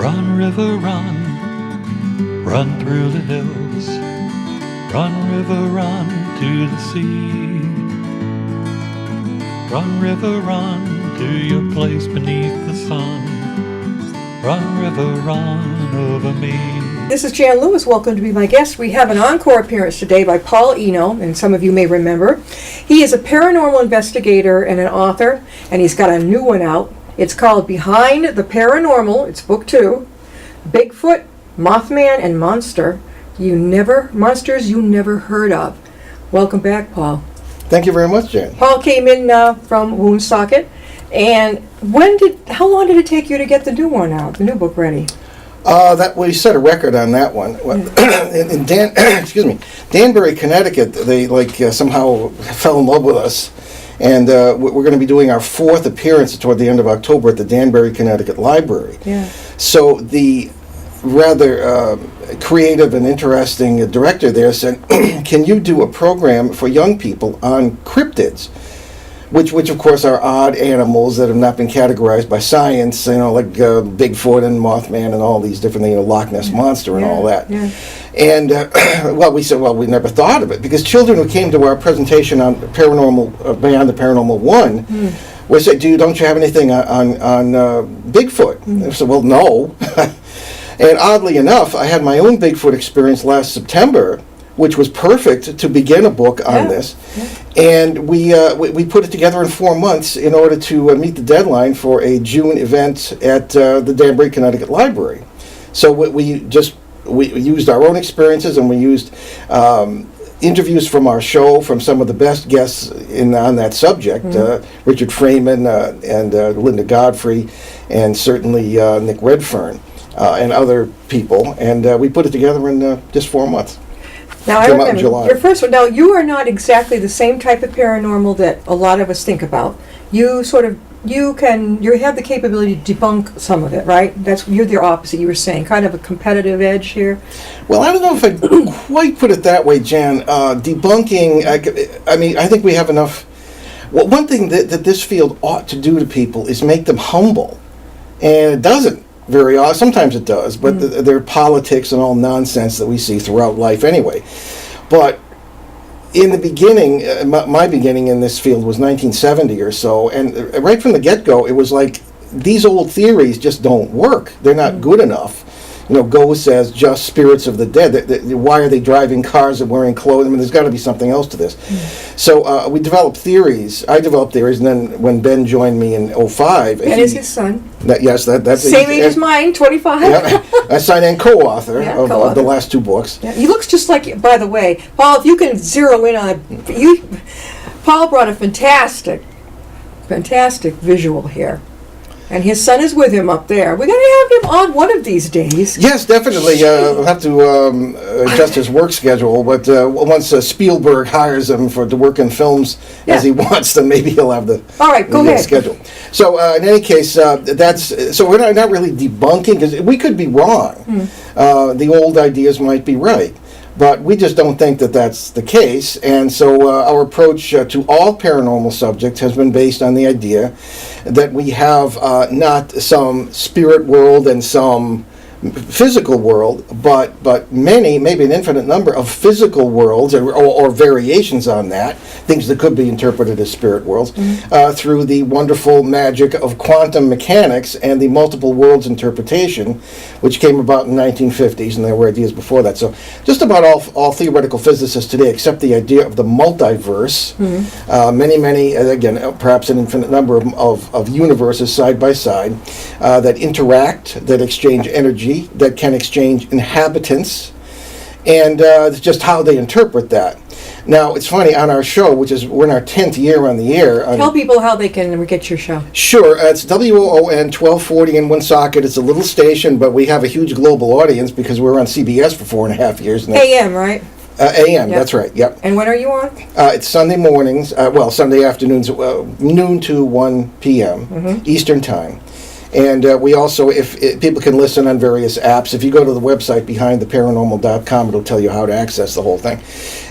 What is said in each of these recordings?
Run, river, run, run through the hills. Run, river, run to the sea. Run, river, run to your place beneath the sun. Run, river, run over me. This is Jan Lewis. Welcome to be my guest. We have an encore appearance today by Paul Eno, and some of you may remember. He is a paranormal investigator and an author, and he's got a new one out. It's called Behind the Paranormal. It's book 2. Bigfoot, Mothman, and Monsters you never heard of. Welcome back, Paul. Thank you very much, Jan. Paul came in from Woonsocket, and how long did it take you to get the new one out, the new book ready? We set a record on that one. In Danbury, Connecticut, they somehow fell in love with us, and we're going to be doing our 4th appearance toward the end of October at the Danbury, Connecticut Library. Yeah. So the rather creative and interesting director there said, "Can you do a program for young people on cryptids?" Which of course are odd animals that have not been categorized by science, like Bigfoot and Mothman and all these different things, Loch Ness Monster and all that. Yeah. And, we said, we never thought of it, because children who came to our presentation on Paranormal, Beyond the Paranormal 1, we said, don't you have anything on Bigfoot? And I said, well, no. And oddly enough, I had my own Bigfoot experience last September, which was perfect to begin a book on this. Yeah. And we put it together in 4 months in order to meet the deadline for a June event at the Danbury, Connecticut Library. So we used our own experiences, and we used interviews from our show from some of the best guests on that subject, Richard Freeman and Linda Godfrey, and certainly Nick Redfern and other people. And we put it together in just 4 months. Now, I remember your first one. Now, you are not exactly the same type of paranormal that a lot of us think about. You have the capability to debunk some of it, right? You're the opposite. You were saying kind of a competitive edge here. Well, I don't know if I'd quite put it that way, Jan. Debunking. I think we have enough. Well, one thing that this field ought to do to people is make them humble, and it doesn't. Very odd. Sometimes it does, but there are politics and all nonsense that we see throughout life anyway. But in the beginning, my beginning in this field was 1970 or so, and right from the get-go, it was like, these old theories just don't work. They're not good enough. Ghosts as just spirits of the dead. Why are they driving cars and wearing clothes? There's got to be something else to this. So we developed theories. I developed theories, and then when Ben joined me in 2005... And is his son. That's... Same age as mine, 25. Yeah, I signed and co-author of the last 2 books. Yeah, he looks just like, by the way, Paul, if you can zero in on it, Paul brought a fantastic visual here. And his son is with him up there. We're going to have him on one of these days. Yes, definitely. We'll have to adjust his work schedule. But once Spielberg hires him to work in films as he wants, then maybe he'll have the schedule. So in any case, so we're not really debunking, because we could be wrong. The old ideas might be right. But we just don't think that that's the case, and so our approach to all paranormal subjects has been based on the idea that we have not some spirit world and some physical world, but many, maybe an infinite number of physical worlds or variations on that, things that could be interpreted as spirit worlds, through the wonderful magic of quantum mechanics and the multiple worlds interpretation, which came about in the 1950s, and there were ideas before that. So just about all theoretical physicists today accept the idea of the multiverse, many, again, perhaps an infinite number of universes side by side that interact, that exchange energy, that can exchange inhabitants, and it's just how they interpret that. Now, it's funny, on our show, we're in our 10th year on the air. Tell people how they can get your show. Sure. It's WOON 1240 in Woonsocket. It's a little station, but we have a huge global audience because we were on CBS for 4.5 years. AM, right? AM, that's right, yep. And when are you on? It's Sunday mornings, Sunday afternoons, noon to 1 p.m. Eastern Time. And we also, if people can listen on various apps, if you go to the website behindtheparanormal.com, it'll tell you how to access the whole thing.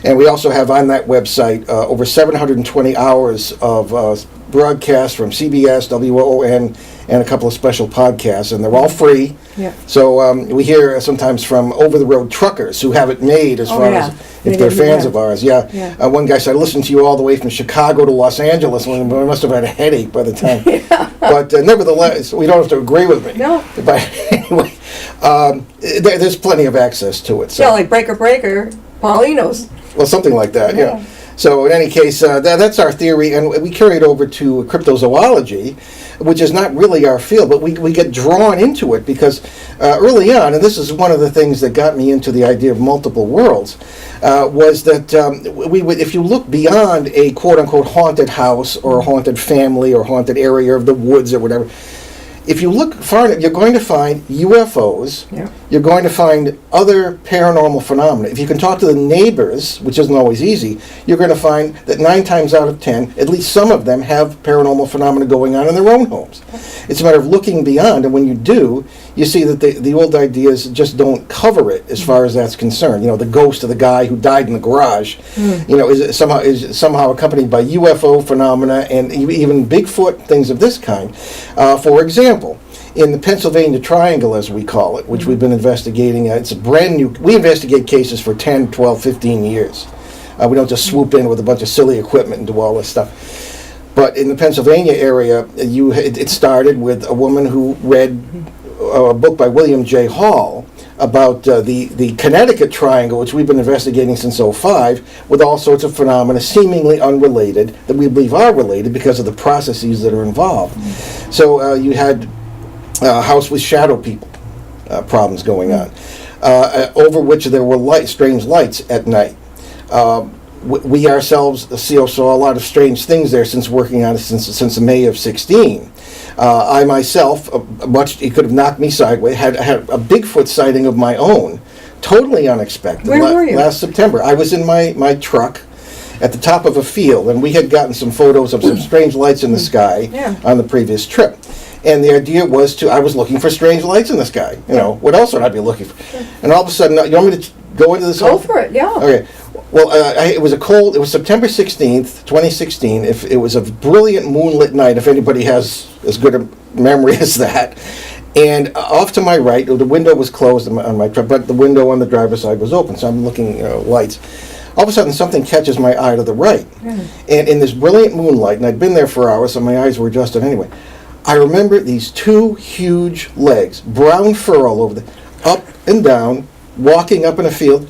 And we also have on that website over 720 hours of broadcasts from CBS, WOON, and a couple of special podcasts, and they're all free. Yeah. So we hear sometimes from over-the-road truckers who have it made as far as if they're fans of ours. Yeah. One guy said, I listened to you all the way from Chicago to Los Angeles, and I must have had a headache by the time. But nevertheless, we don't have to agree with me. No. But anyway, there's plenty of access to it. So. Yeah, like Breaker, Paulino's. Well, something like that, yeah. So in any case, that's our theory, and we carry it over to cryptozoology, which is not really our field, but we get drawn into it because early on, and this is one of the things that got me into the idea of multiple worlds, was that we would, if you look beyond a quote-unquote haunted house or a haunted family or haunted area of the woods or whatever, if you look far enough, you're going to find UFOs. Yeah. You're going to find other paranormal phenomena. If you can talk to the neighbors, which isn't always easy, you're going to find that 9 times out of 10, at least some of them have paranormal phenomena going on in their own homes. It's a matter of looking beyond, and when you do, you see that the old ideas just don't cover it as far as that's concerned. You know, the ghost of the guy who died in the garage, you know, is somehow accompanied by UFO phenomena and even Bigfoot, things of this kind. For example, in the Pennsylvania Triangle, as we call it, which we've been investigating, it's a brand new, we investigate cases for 10, 12, 15 years. We don't just swoop in with a bunch of silly equipment and do all this stuff. But in the Pennsylvania area, it started with a woman who read a book by William J. Hall about the Connecticut Triangle, which we've been investigating since '05, with all sorts of phenomena seemingly unrelated that we believe are related because of the processes that are involved. So you had a house with shadow people problems going on, over which there were strange lights at night. We ourselves saw a lot of strange things there since working on it since May of '16. I myself, it could have knocked me sideways, had a Bigfoot sighting of my own, totally unexpected. Where were you? Last September. I was in my truck at the top of a field, and we had gotten some photos of some strange lights in the sky on the previous trip. And the idea was I was looking for strange lights in the sky. You know, what else would I be looking for? And all of a sudden, you want me to go into this? Go for it, yeah. Okay. Well, it was September 16th, 2016. It was a brilliant moonlit night, if anybody has as good a memory as that. And off to my right, the window was closed on my truck, but the window on the driver's side was open, so I'm looking lights. All of a sudden, something catches my eye to the right. And in this brilliant moonlight, and I'd been there for hours, so my eyes were adjusted anyway, I remember these 2 huge legs, brown fur all over up and down, walking up in a field.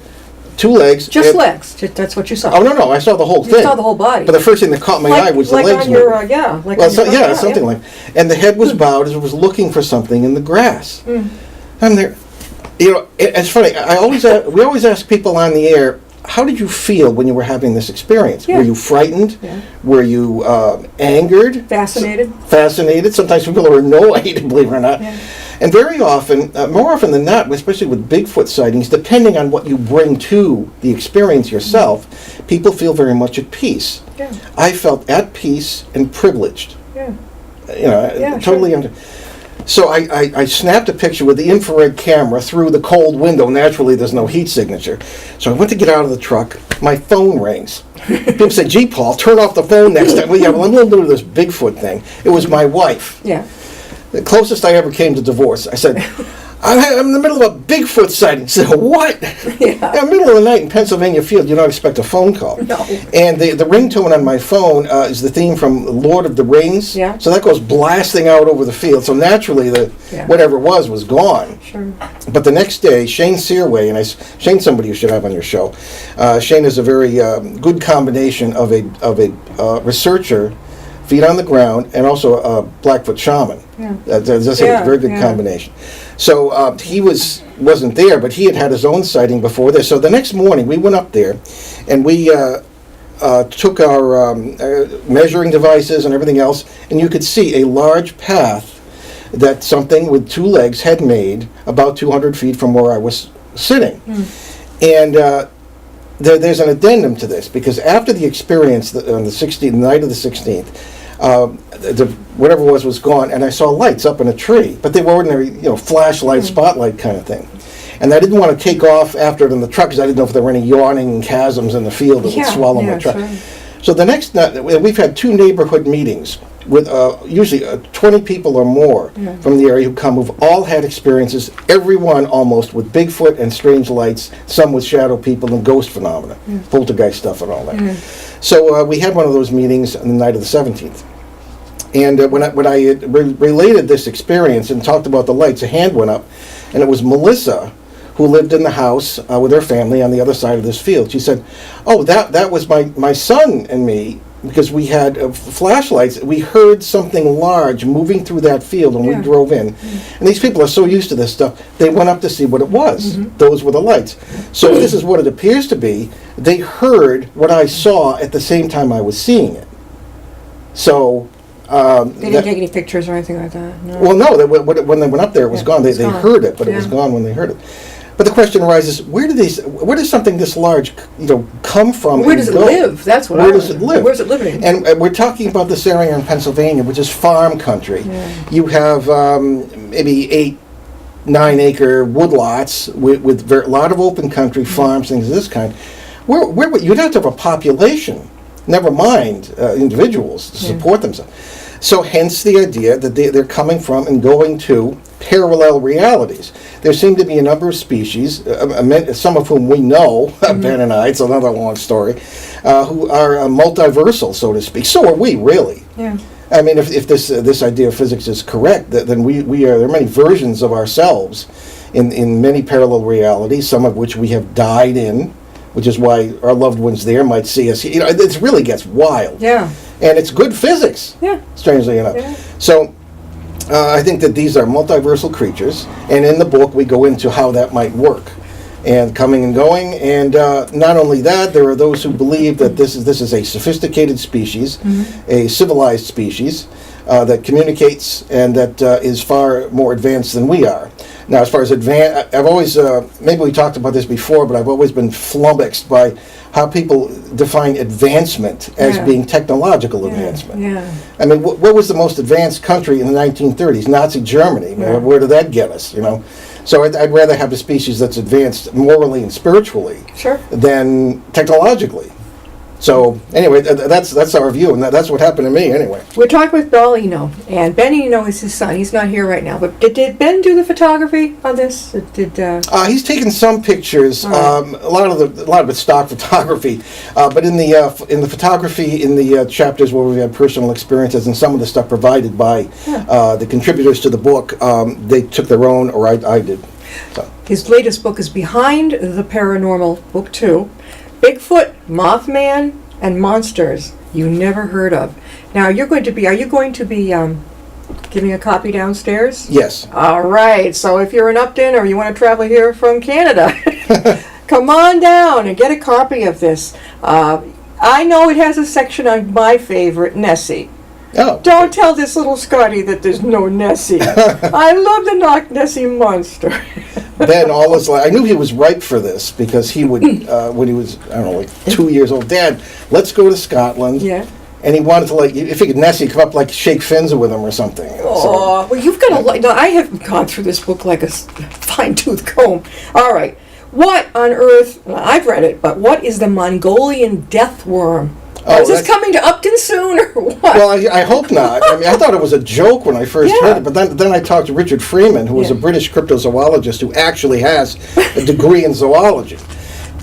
2 legs. Just legs. That's what you saw. Oh, no, I saw the whole thing. You saw the whole body. But the first thing that caught my eye was the legs. On your, like well, on your something like. And the head was bowed as it was looking for something in the grass. I'm there. You know, it's funny. We always ask people on the air, how did you feel when you were having this experience? Were you frightened? Were you angered? Fascinated? Fascinated. Sometimes people are annoyed, believe it or not. And very often, more often than not, especially with Bigfoot sightings, depending on what you bring to the experience yourself, people feel very much at peace. I felt at peace and privileged. You know, totally. Sure. So I snapped a picture with the infrared camera through the cold window. Naturally, there's no heat signature. So I went to get out of the truck. My phone rings. People say, gee, Paul, turn off the phone next time. Well, I'm going to do this Bigfoot thing. It was my wife. The closest I ever came to divorce. I said, I'm in the middle of a Bigfoot sighting. She said, what? In the middle of the night in Pennsylvania field, you don't expect a phone call. No. And the ringtone on my phone is the theme from Lord of the Rings. So that goes blasting out over the field. So naturally, whatever it was gone. Sure. But the next day, Shane Searway, and Shane's somebody you should have on your show. Shane is a very good combination of a researcher, feet on the ground, and also a Blackfoot shaman. That's a very good combination. So he wasn't there, but he had his own sighting before this. So the next morning, we went up there, and we took our measuring devices and everything else, and you could see a large path that something with 2 legs had made about 200 feet from where I was sitting. And there's an addendum to this, because after the experience on the night of the 16th, whatever it was gone, and I saw lights up in a tree, but they were ordinary, flashlight, spotlight kind of thing. And I didn't want to take off after it in the truck because I didn't know if there were any yawning chasms in the field that would swallow my truck. Sure. So the next night, we've had 2 neighborhood meetings with usually 20 people or more from the area who come, who've all had experiences, everyone almost, with Bigfoot and strange lights, some with shadow people and ghost phenomena, poltergeist stuff and all that. So we had one of those meetings on the night of the 17th. And when I related this experience and talked about the lights, a hand went up, and it was Melissa, who lived in the house with her family on the other side of this field. She said, "Oh, that was my son and me, because we had flashlights. We heard something large moving through that field when we drove in." And these people are so used to this stuff, they went up to see what it was. Those were the lights. So this is what it appears to be. They heard what I saw at the same time I was seeing it. So... they didn't take any pictures or anything like that? No. Well, no. When they went up there, it was gone. They heard it, but it was gone when they heard it. But the question arises: where does something this large, come from? Where does it live? That's what. Where does it live? Where's it living? And we're talking about this area in Pennsylvania, which is farm country. You have maybe 8-9 acre woodlots with a lot of open country, farms, things of this kind. Where you'd have to have a population, never mind individuals, to support themselves. So hence the idea that they're coming from and going to parallel realities. There seem to be a number of species, some of whom we know, Ben and I, it's another long story, who are multiversal, so to speak. So are we, really. Yeah. I mean, if this idea of physics is correct, then we are, there are many versions of ourselves in many parallel realities, some of which we have died in, which is why our loved ones there might see us. It really gets wild. Yeah. And it's good physics, strangely enough. Yeah. So I think that these are multiversal creatures, and in the book we go into how that might work, and coming and going. And not only that, there are those who believe that this is a sophisticated species, a civilized species that communicates and that is far more advanced than we are. Now, as far as I've always, maybe we talked about this before, but I've always been flummoxed by how people define advancement as being technological advancement. Yeah. I mean, what was the most advanced country in the 1930s? Nazi Germany. Yeah. Where did that get us, So I'd rather have a species that's advanced morally and spiritually than technologically. So anyway, that's our view, and that's what happened to me anyway. We're talking with Paul Eno, and Ben Eno is his son. He's not here right now, but did Ben do the photography on this? He's taken some pictures. A lot of it's stock photography, but in the photography in the chapters where we had personal experiences and some of the stuff provided by the contributors to the book, they took their own, or I did. So. His latest book is Behind the Paranormal, Book 2. Bigfoot, Mothman, and Monsters You Never Heard Of. Now, are you going to be giving a copy downstairs? Yes. All right. So if you're in Upton or you want to travel here from Canada, come on down and get a copy of this. I know it has a section on my favorite, Nessie. Oh. Don't tell this little Scotty that there's no Nessie. I love the Loch Nessie monster. Ben, all his life, I knew he was ripe for this because he would, when he was, 2 years old, Dad, let's go to Scotland. Yeah. And he wanted to, if he could Nessie, come up, shake fins with him or something. Oh, well, you've got a I have gone through this book like a fine-tooth comb. All right. What on earth, well, I've read it, but what is the Mongolian death worm? Is this coming to Upton soon, or what? Well, I hope not. I thought it was a joke when I first heard it, but then I talked to Richard Freeman, who was a British cryptozoologist who actually has a degree in zoology.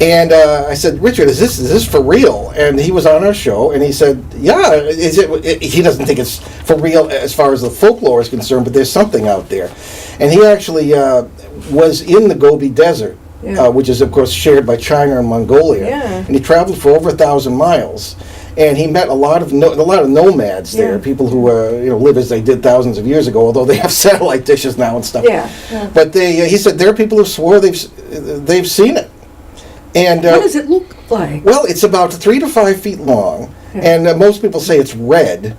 And I said, Richard, is this for real? And he was on our show, and he said, yeah, he doesn't think it's for real as far as the folklore is concerned, but there's something out there. And he actually was in the Gobi Desert, which is, of course, shared by China and Mongolia. Yeah. And he traveled for over 1,000 miles. And he met a lot of nomads there, people who live as they did thousands of years ago, although they have satellite dishes now and stuff. Yeah. But he said there are people who swore they've seen it. And what does it look like? Well, it's about 3 to 5 feet long, and most people say it's red,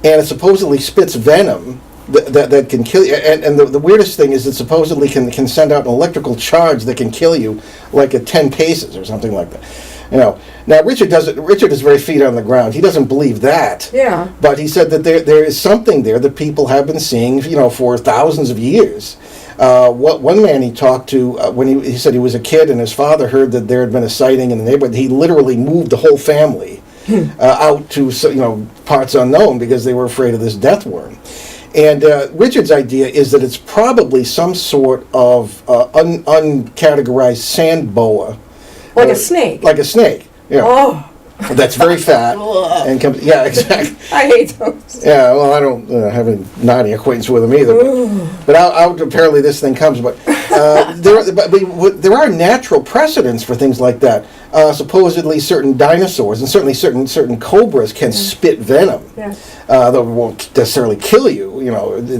and it supposedly spits venom that can kill you. And the weirdest thing is it supposedly can send out an electrical charge that can kill you, at 10 paces or something like that. Now Richard doesn't. Richard is very feet on the ground. He doesn't believe that. Yeah. But he said that there is something there that people have been seeing, for thousands of years. One man he talked to when he said he was a kid and his father heard that there had been a sighting in the neighborhood. He literally moved the whole family out to parts unknown because they were afraid of this death worm. And Richard's idea is that it's probably some sort of uncategorized sand boa. Like a snake. Like a snake. Yeah. Oh. That's very fat and comes. Yeah, exactly. I hate those. Yeah, well, I don't have a naughty acquaintance with them either. But out apparently this thing comes. But there are natural precedents for things like that. Supposedly, certain dinosaurs and certainly certain cobras can spit venom. Yeah. Though it won't necessarily kill you.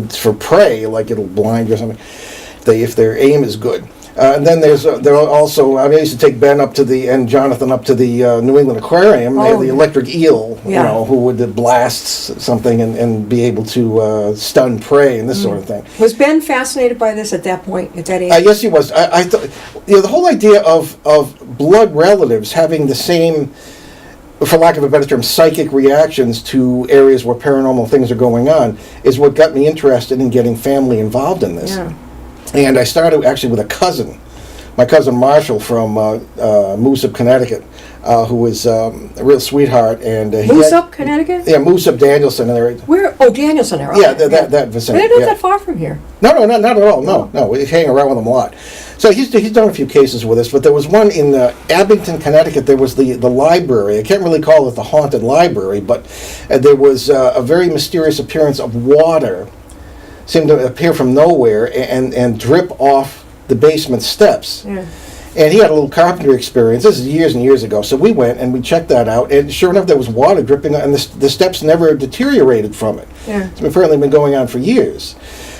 It's for prey, like it'll blind you or something. If their aim is good. And then there are also, I used to take Ben and Jonathan up to the New England Aquarium. They have the electric eel, who would blast something and be able to stun prey and this sort of thing. Was Ben fascinated by this at that point, at that age? Yes, he was. I thought, the whole idea of blood relatives having the same, for lack of a better term, psychic reactions to areas where paranormal things are going on is what got me interested in getting family involved in this. Yeah. And I started actually with a cousin, my cousin Marshall from Moosop, Connecticut, who was a real sweetheart. And Moosop, Connecticut? Yeah, Moosop, Danielson. Where? Oh, Danielson. Right. Yeah, that vicinity. They're not that far from here. No, not at all. No, we hang around with him a lot. So he's done a few cases with us, but there was one in Abington, Connecticut. There was the library. I can't really call it the haunted library, but there was a very mysterious appearance of water. Seemed to appear from nowhere and drip off the basement steps. Yeah. And he had a little carpentry experience. This is years and years ago. So we went and we checked that out. And sure enough, there was water dripping, and the steps never deteriorated from it. Yeah. It's apparently been going on for years.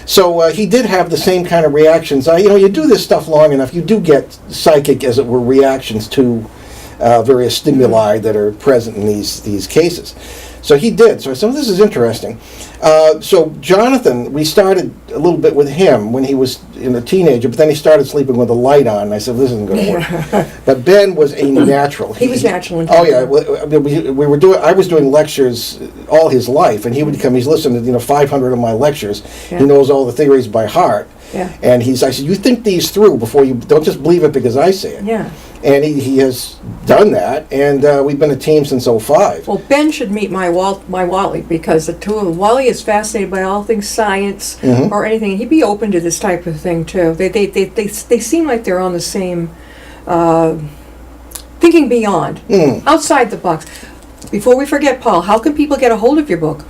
So he did have the same kind of reactions. You do this stuff long enough, you do get psychic, as it were, reactions to various stimuli that are present in these cases. So he did. So I said, this is interesting. So Jonathan, we started a little bit with him when he was a teenager, but then he started sleeping with a light on, and I said, this isn't going to work. But Ben was a natural. He was natural. Oh yeah, we were doing. I was doing lectures all his life, and he would come. He's listened to 500 of my lectures. Yeah. He knows all the theories by heart. Yeah. And I said, you think these through before you, don't just believe it because I say it. Yeah. And he has done that, and we've been a team since 2005. Well, Ben should meet my Wally, because the two of them, Wally is fascinated by all things science or anything. He'd be open to this type of thing too. They seem like they're on the same thinking beyond, outside the box. Before we forget, Paul, how can people get a hold of your book?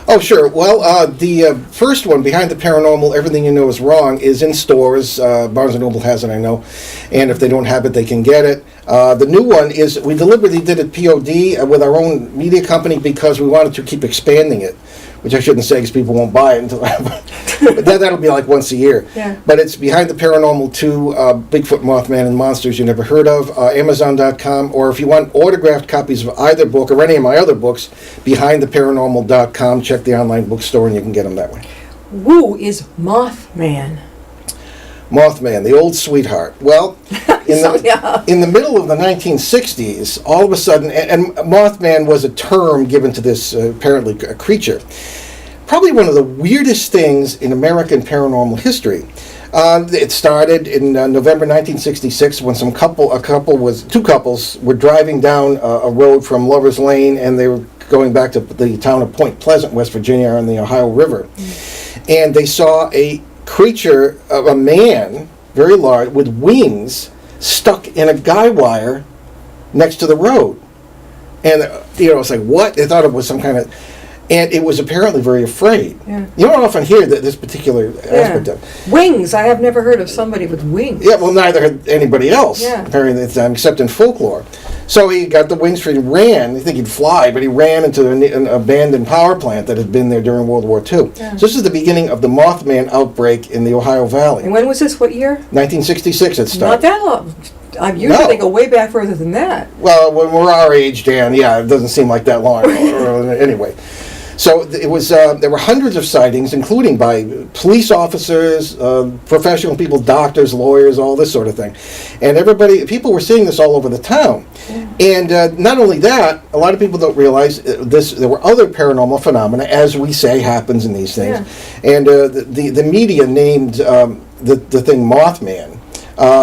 Oh, sure. Well, the first one, Behind the Paranormal, Everything You Know Is Wrong, is in stores. Barnes & Noble has it, I know. And if they don't have it, they can get it. The new one is, we deliberately did it POD with our own media company because we wanted to keep expanding it, which I shouldn't say because people won't buy it until but that'll be like once a year. Yeah. But it's Behind the Paranormal 2, Bigfoot, Mothman, and Monsters You Never Heard Of, Amazon.com, or if you want autographed copies of either book or any of my other books, BehindTheParanormal.com. Check the online bookstore and you can get them that way. Who is Mothman? Mothman, the old sweetheart. Well, in the middle of the 1960s, all of a sudden, and Mothman was a term given to this apparently a creature. Probably one of the weirdest things in American paranormal history. It started in November 1966 when two couples were driving down a road from Lover's Lane, and they were going back to the town of Point Pleasant, West Virginia, on the Ohio River. And they saw a creature of a man, very large, with wings stuck in a guy wire next to the road. And, it's like, what? They thought it was some kind of... And it was apparently very afraid. Yeah. You don't often hear this particular aspect of it. Wings. I have never heard of somebody with wings. Yeah, well, neither had anybody else, yeah. Apparently, except in folklore. So he got the wings for it. He ran. I think he'd fly, but he ran into an abandoned power plant that had been there during World War II. Yeah. So this is the beginning of the Mothman outbreak in the Ohio Valley. And when was this? What year? 1966 it started. Not that long. Usually they go way back further than that. Well, when we're our age, Dan, yeah, it doesn't seem like that long. Anyway. So it was. There were hundreds of sightings, including by police officers, professional people, doctors, lawyers, all this sort of thing, and people were seeing this all over the town. And not only that, a lot of people don't realize this. There were other paranormal phenomena, as we say, happens in these things. And the media named the thing Mothman.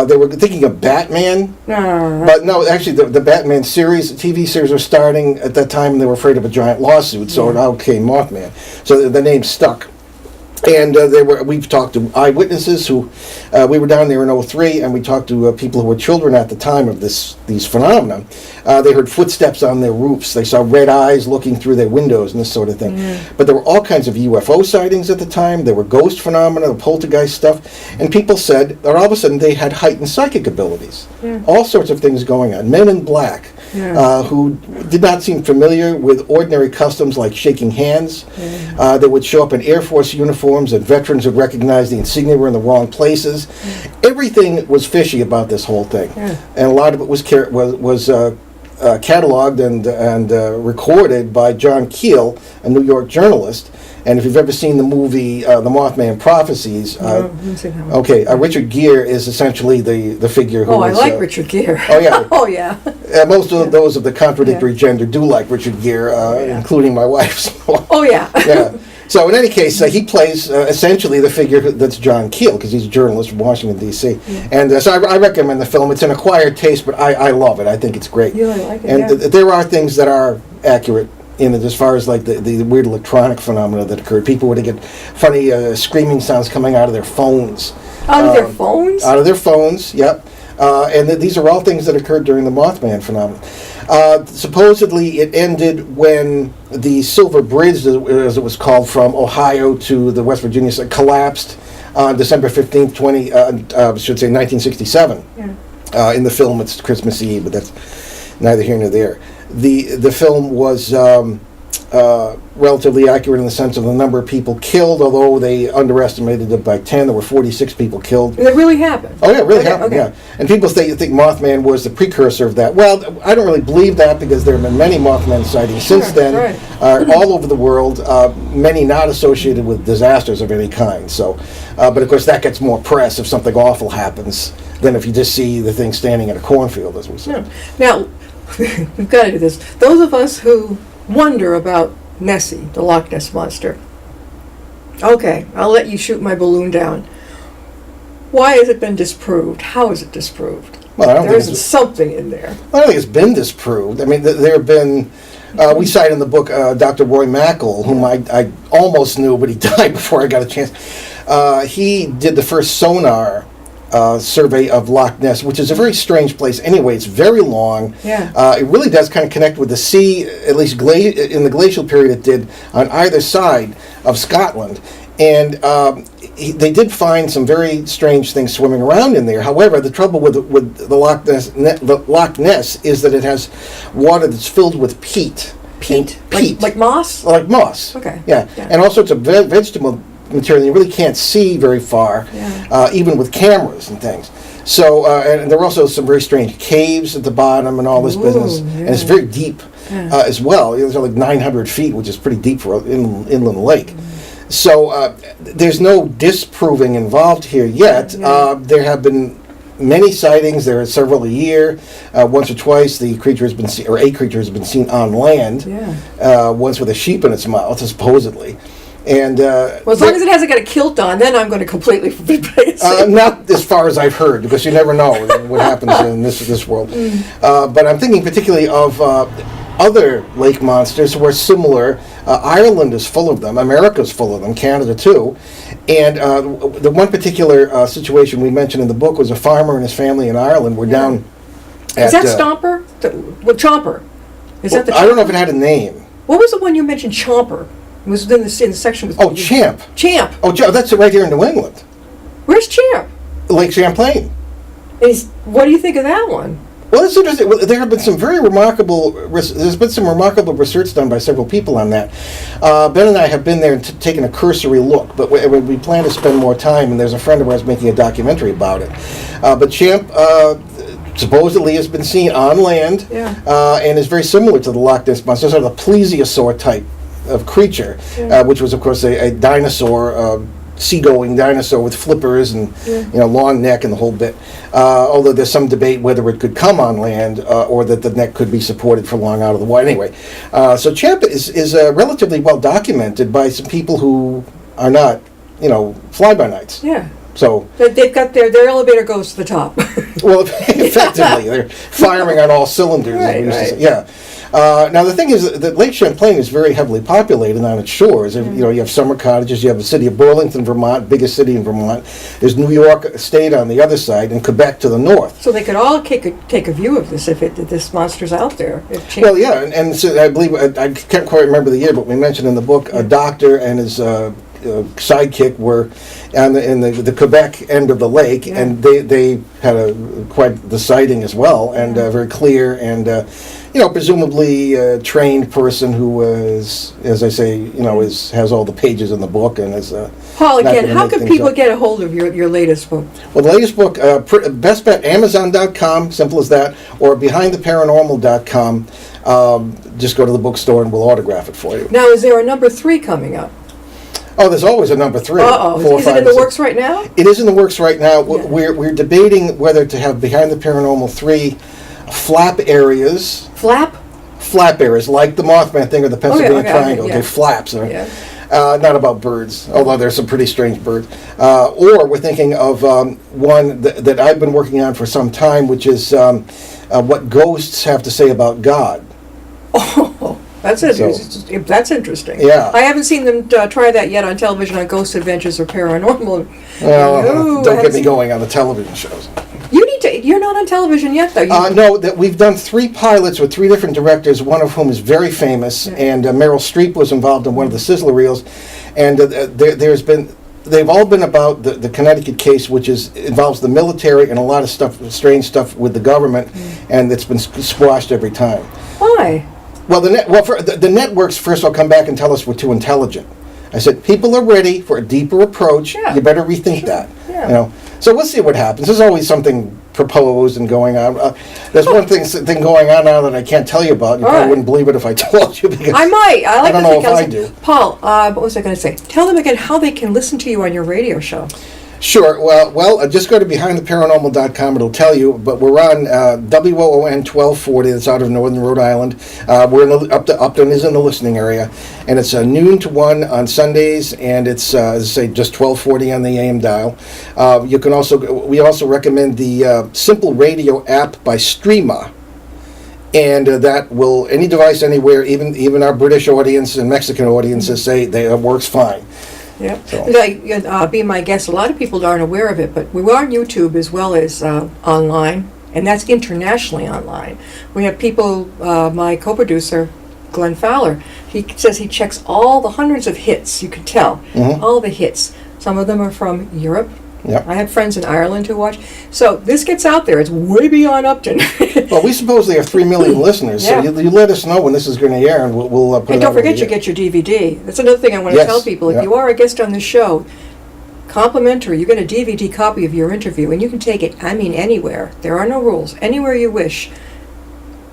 They were thinking of Batman, but no, actually the Batman series, TV series was starting at that time, and they were afraid of a giant lawsuit, so out came Mothman. So the name stuck. And we've talked to eyewitnesses who, we were down there in '03, and we talked to people who were children at the time of these phenomena. They heard footsteps on their roofs. They saw red eyes looking through their windows and this sort of thing. But there were all kinds of UFO sightings at the time. There were ghost phenomena, the poltergeist stuff. And people said that all of a sudden they had heightened psychic abilities. All sorts of things going on. Men in black who did not seem familiar with ordinary customs like shaking hands. They would show up in Air Force uniforms, and veterans would recognize the insignia were in the wrong places. Everything was fishy about this whole thing. And a lot of it was cataloged and recorded by John Keel, a New York journalist. And if you've ever seen the movie The Mothman Prophecies, Richard Gere is essentially the figure who I like Richard Gere. Oh, yeah. Oh, yeah. Most of those of the contradictory gender do like Richard Gere, including my wife. So. Oh, yeah. Yeah. So in any case, he plays essentially the figure that's John Keel, because he's a journalist from Washington, D.C. And so I recommend the film. It's an acquired taste, but I love it. I think it's great. You really like it, and there are things that are accurate in it, as far as like the weird electronic phenomena that occurred. People would get funny screaming sounds coming out of their phones. Out of their phones? Out of their phones, yep. And these are all things that occurred during the Mothman phenomenon. Supposedly, it ended when the Silver Bridge, as it was called, from Ohio to the West Virginia side, collapsed on December 15th, 1967. In the film, it's Christmas Eve, but that's neither here nor there. The film was relatively accurate in the sense of the number of people killed, although they underestimated it by 10. There were 46 people killed. And it really happened? Oh, yeah, it really happened, yeah. And people think Mothman was the precursor of that. Well, I don't really believe that, because there have been many Mothman sightings since then, all over the world, many not associated with disasters of any kind. So, but of course, that gets more press if something awful happens than if you just see the thing standing in a cornfield, as we say. Now, we've got to do this. Those of us who wonder about Nessie, the Loch Ness Monster. Okay, I'll let you shoot my balloon down. Why has it been disproved? How is it disproved? Well, I don't There's something in there. I don't think it's been disproved. I mean, there have been... we cite in the book Dr. Roy Mackle, whom I almost knew, but he died before I got a chance. He did the first sonar survey of Loch Ness, which is a very strange place anyway. It's very long. It really does kind of connect with the sea, at least in the glacial period it did, on either side of Scotland. And they did find some very strange things swimming around in there. However, the trouble with the Loch Ness is that it has water that's filled with peat. Peat? Peat. Like moss? Like moss. Okay. Yeah. And all sorts of vegetable material you really can't see very far, even with cameras and things. So, and there are also some very strange caves at the bottom and all this business. And it's very deep as well. It's like 900 feet, which is pretty deep for an inland lake. So there's no disproving involved here yet. There have been many sightings. There are several a year. Once or twice, a creature has been seen on land. Once with a sheep in its mouth, supposedly. And well, as long as it hasn't got a kilt on, then I'm going to completely forbid it. Not as far as I've heard, because you never know what happens in this world. But I'm thinking particularly of other lake monsters who are similar. Ireland is full of them. America's full of them. Canada too. And the one particular situation we mentioned in the book was a farmer and his family in Ireland were down. Is that Stomper? Chomper? Is that the? I don't know if it had a name. What was the one you mentioned? Chomper. It was in the section. Oh, Champ. Champ. Oh, that's right here in New England. Where's Champ? Lake Champlain. What do you think of that one? Well, it's interesting. There have been some very remarkable. There's been some remarkable research done by several people on that. Ben and I have been there and taken a cursory look, but we plan to spend more time. And there's a friend of ours making a documentary about it. But Champ supposedly has been seen on land, and is very similar to the Loch Ness monster, sort of the plesiosaur type of creature, which was, of course, a dinosaur, seagoing dinosaur with flippers and long neck and the whole bit. Although there's some debate whether it could come on land or that the neck could be supported for long out of the water. Anyway, so Champa is relatively well documented by some people who are not, fly-by-nights. Yeah. So they've got their elevator goes to the top. Well, effectively, they're firing on all cylinders. Right. Yeah. Now the thing is that Lake Champlain is very heavily populated on its shores. You have summer cottages. You have the city of Burlington, Vermont, biggest city in Vermont. There's New York State on the other side, and Quebec to the north. So they could all take a view of this if this monster's out there. Well, yeah, and so I believe I can't quite remember the year, but we mentioned in the book a doctor and his sidekick were in the Quebec end of the lake, and they had quite the sighting as well, and very clear and presumably a trained person who was, as I say, has all the pages in the book and is. Paul, again, how can people get a hold of your latest book? Well, the latest book, best bet, Amazon.com, simple as that, or BehindTheParanormal.com. Just go to the bookstore and we'll autograph it for you. Now, is there a number 3 coming up? Oh, there's always a number 3. Is it in the works right now? It is in the works right now. Yeah. We're debating whether to have Behind the Paranormal 3 flap areas. Flap areas, like the Mothman thing or the Pennsylvania Triangle. They're flaps. Not about birds, although there's some pretty strange birds. Or we're thinking of one that I've been working on for some time, which is what ghosts have to say about God. Oh. That's interesting. Yeah. I haven't seen them try that yet on television on Ghost Adventures or Paranormal. Well, don't get me going on the television shows. You're not on television yet, though. No, that we've done 3 pilots with 3 different directors, one of whom is very famous, and Meryl Streep was involved in one of the sizzler reels, and they've all been about the Connecticut case, which involves the military and a lot of strange stuff with the government, and it's been squashed every time. Why? Well, the networks first will come back and tell us we're too intelligent. I said, people are ready for a deeper approach. Yeah. You better rethink that. Yeah. So we'll see what happens. There's always something proposed and going on. There's one thing going on now that I can't tell you about. You probably wouldn't believe it if I told you. Because I might. I don't know if I do. Paul, what was I going to say? Tell them again how they can listen to you on your radio show. Sure. Well, just go to BehindTheParanormal.com. It'll tell you. But we're on WOON 1240. That's out of Northern Rhode Island. We're Upton is in the listening area, and it's noon to 1 on Sundays, and it's as I say, just 1240 on the AM dial. We also recommend the Simple Radio app by Streama. And that will, any device anywhere, even our British audience and Mexican audiences say it works fine. Yeah, so. Be my guest. A lot of people aren't aware of it, but we are on YouTube as well as online, and that's internationally online. We have people. My co-producer, Glenn Fowler, he says he checks all the hundreds of hits. You can tell all the hits. Some of them are from Europe. Yep. I have friends in Ireland who watch. So this gets out there. It's way beyond Upton. Well, we supposedly have 3 million listeners, so you let us know when this is going to air, and we'll put it out. And don't forget you get your DVD. That's another thing I want to tell people. If you are a guest on the show, complimentary, you get a DVD copy of your interview, and you can take it, anywhere. There are no rules. Anywhere you wish.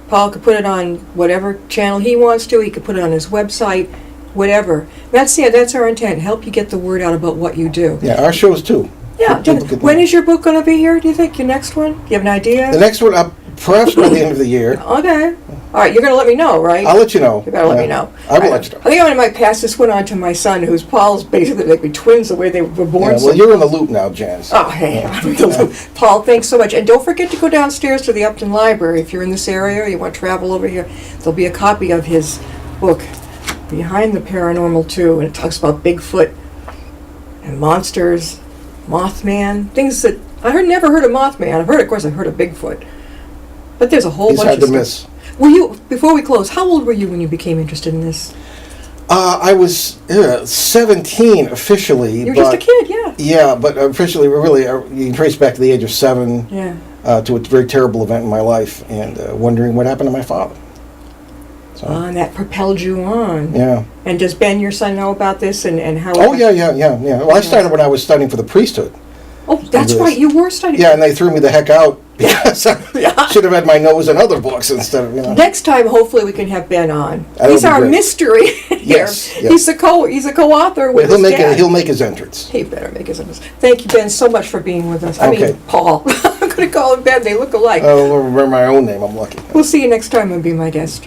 Paul could put it on whatever channel he wants to. He could put it on his website, whatever. That's our intent. Help you get the word out about what you do. Yeah, our shows too. Yeah. When is your book going to be here, do you think? Your next one? Do you have an idea? The next one, perhaps by the end of the year. Okay. All right, you're going to let me know, right? I'll let you know. You better let me know. I will let you know. I think I might pass this one on to my son, who's Paul's basically like we twins the way they were born. Yeah, well, you're in the loop now, Janice. Oh, hey, I'm in the loop. Paul, thanks so much. And don't forget to go downstairs to the Upton Library. If you're in this area or you want to travel over here, there'll be a copy of his book, Behind the Paranormal 2, and it talks about Bigfoot and monsters, Mothman, things that never heard of Mothman. I've heard of Bigfoot, but there's a whole bunch of stuff. He's hard to miss. Were you, before we close, how old were you when you became interested in this? I was 17 officially. You were just a kid, yeah. Yeah, but officially, really, you can trace back to the age of 7 to a very terrible event in my life, and wondering what happened to my father. So. And that propelled you on. Yeah. And does Ben, your son, know about this and how? Oh, yeah. Well, I started when I was studying for the priesthood. Oh, that's right. You were studying. Yeah, and they threw me the heck out because I should have had my nose in other books instead of, you know. Next time, hopefully, we can have Ben on. That He's would be our great. mystery here. Yes, yes. He's a co-author with He'll his make dad. he'll make his entrance. He better make his entrance. Thank you, Ben, so much for being with us. I Okay. mean, Paul. I'm going to call him Ben. They look alike. I'll remember my own name. I'm lucky. We'll see you next time and be my guest.